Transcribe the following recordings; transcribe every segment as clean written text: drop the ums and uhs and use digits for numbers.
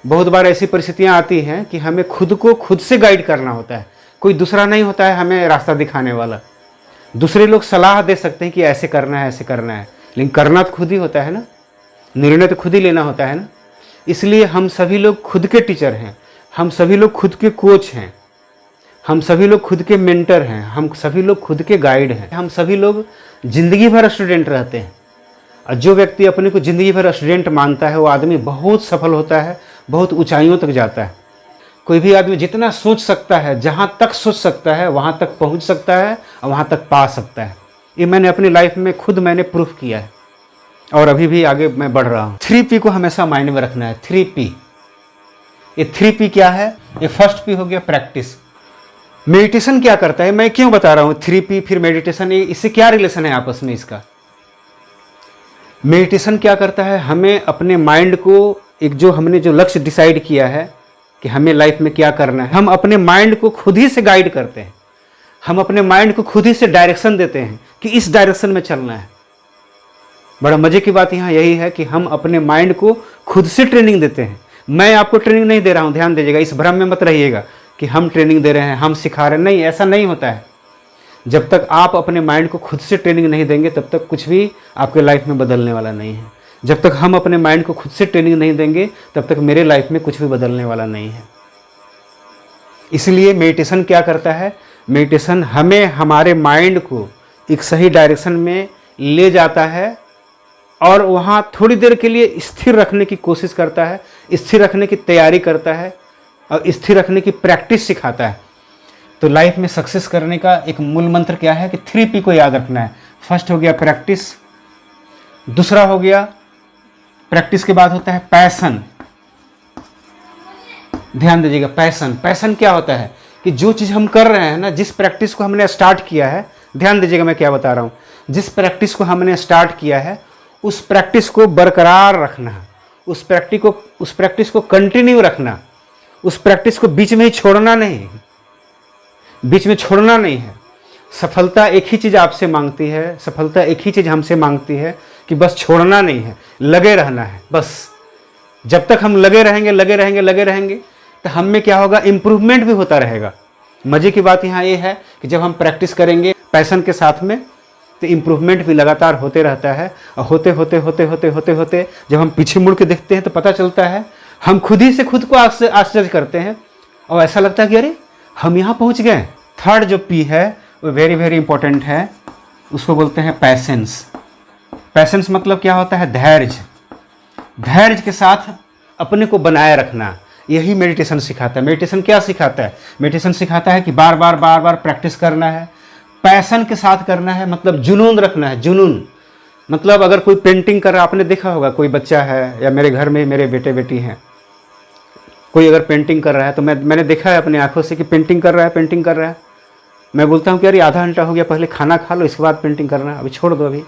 बहुत बार ऐसी परिस्थितियाँ आती हैं कि हमें खुद को खुद से गाइड करना होता है। कोई दूसरा नहीं होता है हमें रास्ता दिखाने वाला। दूसरे लोग सलाह दे सकते हैं कि ऐसे करना है, ऐसे करना है, लेकिन करना तो खुद ही होता है ना, निर्णय तो खुद ही लेना होता है ना। इसलिए हम सभी लोग खुद के टीचर हैं, हम सभी लोग खुद के कोच हैं, हम सभी लोग खुद के मेंटर हैं, हम सभी लोग खुद के गाइड हैं, हम सभी लोग ज़िंदगी भर स्टूडेंट रहते हैं। और जो व्यक्ति अपने को ज़िंदगी भर स्टूडेंट मानता है वो आदमी बहुत सफल होता है, बहुत ऊंचाइयों तक जाता है। कोई भी आदमी जितना सोच सकता है, जहाँ तक सोच सकता है वहाँ तक पहुँच सकता है और वहाँ तक पा सकता है। ये मैंने अपनी लाइफ में खुद प्रूफ किया है और अभी भी आगे मैं बढ़ रहा हूँ। 3P को हमेशा माइंड में रखना है। 3P, ये 3P क्या है? ये फर्स्ट P हो गया प्रैक्टिस। मेडिटेशन क्या करता है, मैं क्यों बता रहा हूँ 3P फिर मेडिटेशन, इससे क्या रिलेशन है आपस में इसका? मेडिटेशन क्या करता है, हमें अपने माइंड को हमने जो लक्ष्य डिसाइड किया है कि हमें लाइफ में क्या करना है, हम अपने माइंड को खुद ही से गाइड करते हैं। हम अपने माइंड को खुद ही से डायरेक्शन देते हैं कि इस डायरेक्शन में चलना है। बड़ा मजे की बात यहाँ यही है कि हम अपने माइंड को खुद से ट्रेनिंग देते हैं। मैं आपको ट्रेनिंग नहीं दे रहा हूँ, ध्यान दीजिएगा, इस भ्रम में मत रहिएगा कि हम ट्रेनिंग दे रहे हैं, हम सिखा रहे हैं। नहीं, ऐसा नहीं होता है। जब तक आप अपने माइंड को खुद से ट्रेनिंग नहीं देंगे तब तक कुछ भी आपके लाइफ में बदलने वाला नहीं है। जब तक हम अपने माइंड को खुद से ट्रेनिंग नहीं देंगे तब तक मेरे लाइफ में कुछ भी बदलने वाला नहीं है। इसलिए मेडिटेशन क्या करता है, मेडिटेशन हमें हमारे माइंड को एक सही डायरेक्शन में ले जाता है और वहाँ थोड़ी देर के लिए स्थिर रखने की कोशिश करता है, स्थिर रखने की तैयारी करता है और स्थिर रखने की प्रैक्टिस सिखाता है। तो लाइफ में सक्सेस करने का एक मूल मंत्र क्या है कि 3P को याद रखना है। फर्स्ट हो गया प्रैक्टिस, दूसरा हो गया प्रैक्टिस के बाद होता है पैशन। ध्यान दीजिएगा, पैशन। पैशन क्या होता है कि जो चीज़ हम कर रहे हैं ना, जिस प्रैक्टिस को हमने स्टार्ट किया है, ध्यान दीजिएगा मैं क्या बता रहा हूँ, जिस प्रैक्टिस को हमने स्टार्ट किया है उस प्रैक्टिस को बरकरार रखना, उस प्रैक्टिस को कंटिन्यू रखना, उस प्रैक्टिस को बीच में ही छोड़ना नहीं, बीच में छोड़ना नहीं है। सफलता एक ही चीज़ आपसे मांगती है, सफलता एक ही चीज़ हमसे मांगती है कि बस छोड़ना नहीं है, लगे रहना है। बस जब तक हम लगे रहेंगे तो हम में क्या होगा, इम्प्रूवमेंट भी होता रहेगा। मज़े की बात यहाँ ये है कि जब हम प्रैक्टिस करेंगे पैशन के साथ में तो इम्प्रूवमेंट भी लगातार होते रहता है। और होते जब हम पीछे मुड़ के देखते हैं तो पता चलता है हम खुद ही से खुद को आश्चर्य करते हैं और ऐसा लगता है कि अरे हम यहाँ पहुँच गए। थर्ड जो P है वो वेरी वेरी इंपॉर्टेंट है, उसको बोलते हैं पैसेंस। पैसेंस मतलब क्या होता है, धैर्य। धैर्य के साथ अपने को बनाए रखना, यही मेडिटेशन सिखाता है। मेडिटेशन क्या सिखाता है, मेडिटेशन सिखाता है कि बार बार प्रैक्टिस करना है, पैशन के साथ करना है, मतलब जुनून रखना है। जुनून मतलब अगर कोई पेंटिंग कर रहा, आपने देखा होगा कोई बच्चा है या मेरे घर में मेरे बेटे बेटी हैं, कोई अगर पेंटिंग कर रहा है तो मैंने देखा है अपनी आंखों से कि पेंटिंग कर रहा है। मैं बोलता हूँ कि अरे आधा घंटा हो गया, पहले खाना खा लो इसके बाद पेंटिंग करना, अभी छोड़ दो अभी।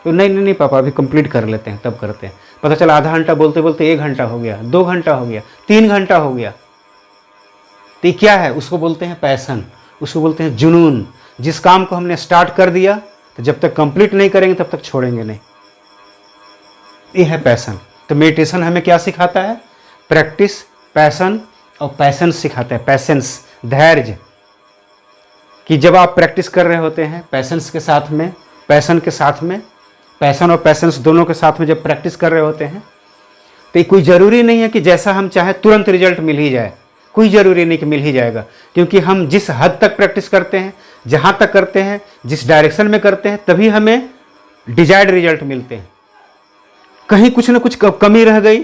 तो नहीं पापा अभी कंप्लीट कर लेते हैं तब करते हैं। पता चला आधा घंटा बोलते बोलते 1 घंटा हो गया, 2 घंटा हो गया, 3 घंटा हो गया। तो ये क्या है, उसको बोलते हैं पैशन, उसको बोलते हैं जुनून। जिस काम को हमने स्टार्ट कर दिया तो जब तक कंप्लीट नहीं करेंगे तब तक छोड़ेंगे नहीं, ये है पैशन। तो मेडिटेशन हमें क्या सिखाता है, प्रैक्टिस, पैशन और पैसेंस सिखाता है। पैसेंस, धैर्य, कि जब आप प्रैक्टिस कर रहे होते हैं पैसेंस के साथ में, पैशन के साथ में, पैशन और पैसेंस दोनों के साथ में जब प्रैक्टिस कर रहे होते हैं तो कोई ज़रूरी नहीं है कि जैसा हम चाहें तुरंत रिजल्ट मिल ही जाए। कोई ज़रूरी नहीं कि मिल ही जाएगा, क्योंकि हम जिस हद तक प्रैक्टिस करते हैं, जहाँ तक करते हैं, जिस डायरेक्शन में करते हैं, तभी हमें डिजायर्ड रिजल्ट मिलते हैं। कहीं कुछ ना कुछ कमी रह गई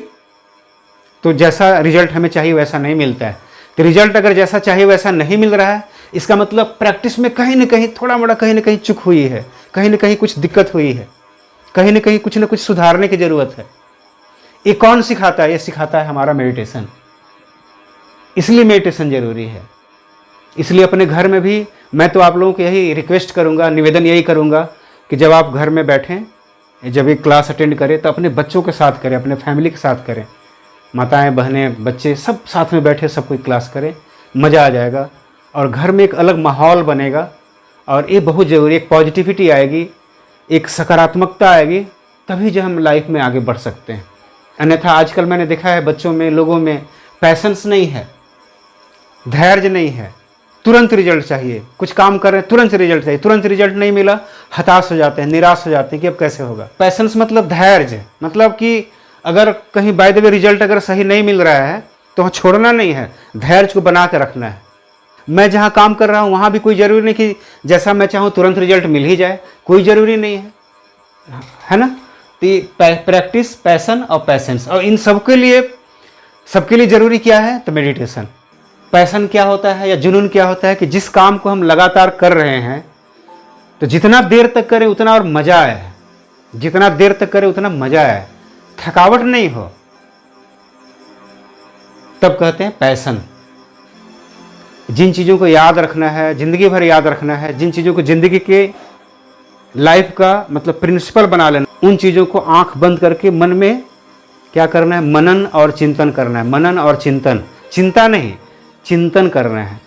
तो जैसा रिजल्ट हमें चाहिए वैसा नहीं मिलता है। तो रिजल्ट अगर जैसा चाहिए वैसा नहीं मिल रहा है, इसका मतलब प्रैक्टिस में कहीं ना कहीं थोड़ा मोड़ा कहीं ना कहीं चूक हुई है, कहीं ना कहीं कुछ दिक्कत हुई है, कहीं ना कहीं कुछ ना कुछ सुधारने की ज़रूरत है। ये कौन सिखाता है, ये सिखाता है हमारा मेडिटेशन। इसलिए मेडिटेशन ज़रूरी है। इसलिए अपने घर में भी मैं तो आप लोगों को यही रिक्वेस्ट करूँगा, निवेदन यही करूँगा कि जब आप घर में बैठें, जब एक क्लास अटेंड करें तो अपने बच्चों के साथ करें, अपने फैमिली के साथ करें। माताएं, बहनें, बच्चे सब साथ में बैठे सब कोई क्लास करें, मज़ा आ जाएगा और घर में एक अलग माहौल बनेगा। और ये बहुत ज़रूरी, एक पॉजिटिविटी आएगी, एक सकारात्मकता आएगी, तभी जो हम लाइफ में आगे बढ़ सकते हैं। अन्यथा आजकल मैंने देखा है बच्चों में, लोगों में पैशंस नहीं है, धैर्य नहीं है, तुरंत रिजल्ट चाहिए। कुछ काम कर रहे हैं, तुरंत रिजल्ट चाहिए, तुरंत रिजल्ट नहीं मिला, हताश हो जाते हैं, निराश हो जाते हैं कि अब कैसे होगा। पैशंस मतलब धैर्य, मतलब कि अगर कहीं बाय द वे रिजल्ट अगर सही नहीं मिल रहा है तो वहाँ छोड़ना नहीं है, धैर्य को बना के रखना है। मैं जहाँ काम कर रहा हूँ वहाँ भी कोई ज़रूरी नहीं कि जैसा मैं चाहूँ तुरंत रिजल्ट मिल ही जाए, कोई ज़रूरी नहीं है ना। तो प्रैक्टिस, पैशन और पैसेंस, और इन सबके लिए ज़रूरी क्या है, तो मेडिटेशन। पैशन क्या होता है या जुनून क्या होता है कि जिस काम को हम लगातार कर रहे हैं तो जितना देर तक करें उतना और मज़ा आए, जितना देर तक करें उतना मज़ा आए, थकावट नहीं हो, तब कहते हैं पैशन। जिन चीज़ों को याद रखना है, ज़िंदगी भर याद रखना है, जिन चीज़ों को ज़िंदगी के लाइफ का मतलब प्रिंसिपल बना लेना, उन चीज़ों को आंख बंद करके मन में क्या करना है, मनन और चिंतन करना है। मनन और चिंतन, चिंता नहीं, चिंतन करना है।